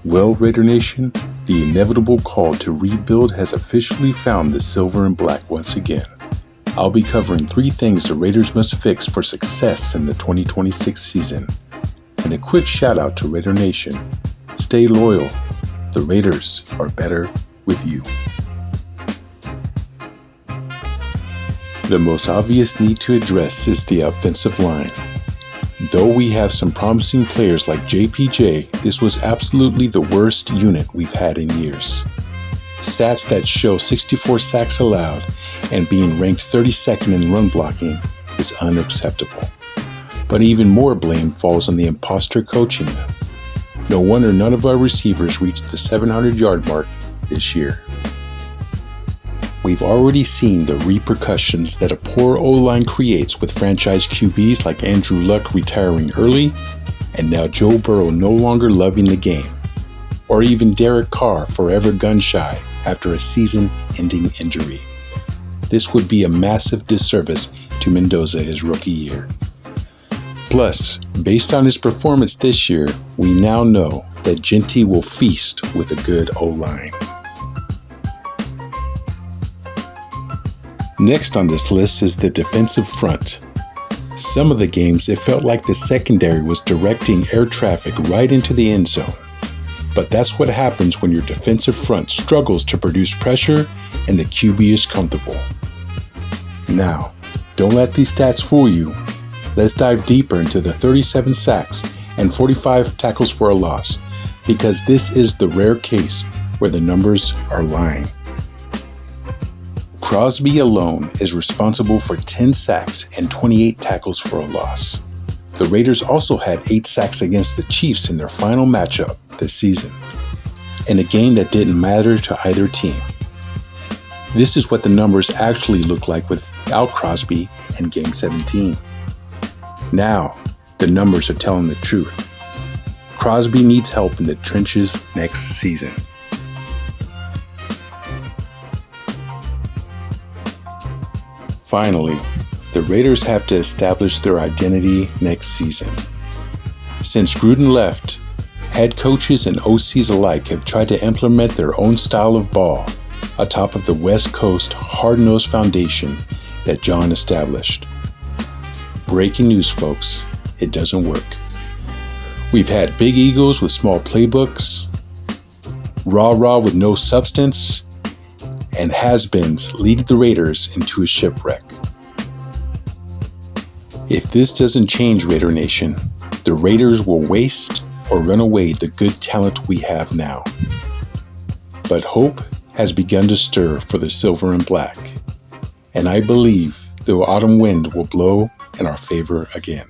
Well, Raider Nation, the inevitable call to rebuild has officially found the silver and black once again. I'll be covering 3 things the Raiders must fix for success in the 2026 season. And a quick shout out to Raider Nation. Stay loyal. The Raiders are better with you. The most obvious need to address is the offensive line. Though we have some promising players like JPJ, this was absolutely the worst unit we've had in years. Stats that show 64 sacks allowed and being ranked 32nd in run blocking is unacceptable. But even more blame falls on the imposter coaching them. No wonder none of our receivers reached the 700-yard mark this year. We've already seen the repercussions that a poor O-line creates with franchise QBs like Andrew Luck retiring early, and now Joe Burrow no longer loving the game, or even Derek Carr forever gun-shy after a season-ending injury. This would be a massive disservice to Mendoza his rookie year. Plus, based on his performance this year, we now know that Jeanty will feast with a good O-line. Next on this list is the defensive front. Some of the games, it felt like the secondary was directing air traffic right into the end zone. But that's what happens when your defensive front struggles to produce pressure and the QB is comfortable. Now, don't let these stats fool you. Let's dive deeper into the 37 sacks and 45 tackles for a loss, because this is the rare case where the numbers are lying. Crosby alone is responsible for 10 sacks and 28 tackles for a loss. The Raiders also had 8 sacks against the Chiefs in their final matchup this season, in a game that didn't matter to either team. This is what the numbers actually look like without Crosby in Game 17. Now, the numbers are telling the truth. Crosby needs help in the trenches next season. Finally, the Raiders have to establish their identity next season. Since Gruden left, head coaches and OCs alike have tried to implement their own style of ball atop of the West Coast hard-nosed foundation that John established. Breaking news, folks, it doesn't work. We've had big egos with small playbooks, rah-rah with no substance, and has-beens leading the Raiders into a shipwreck. If this doesn't change, Raider Nation, the Raiders will waste or run away the good talent we have now. But hope has begun to stir for the silver and black, and I believe the autumn wind will blow in our favor again.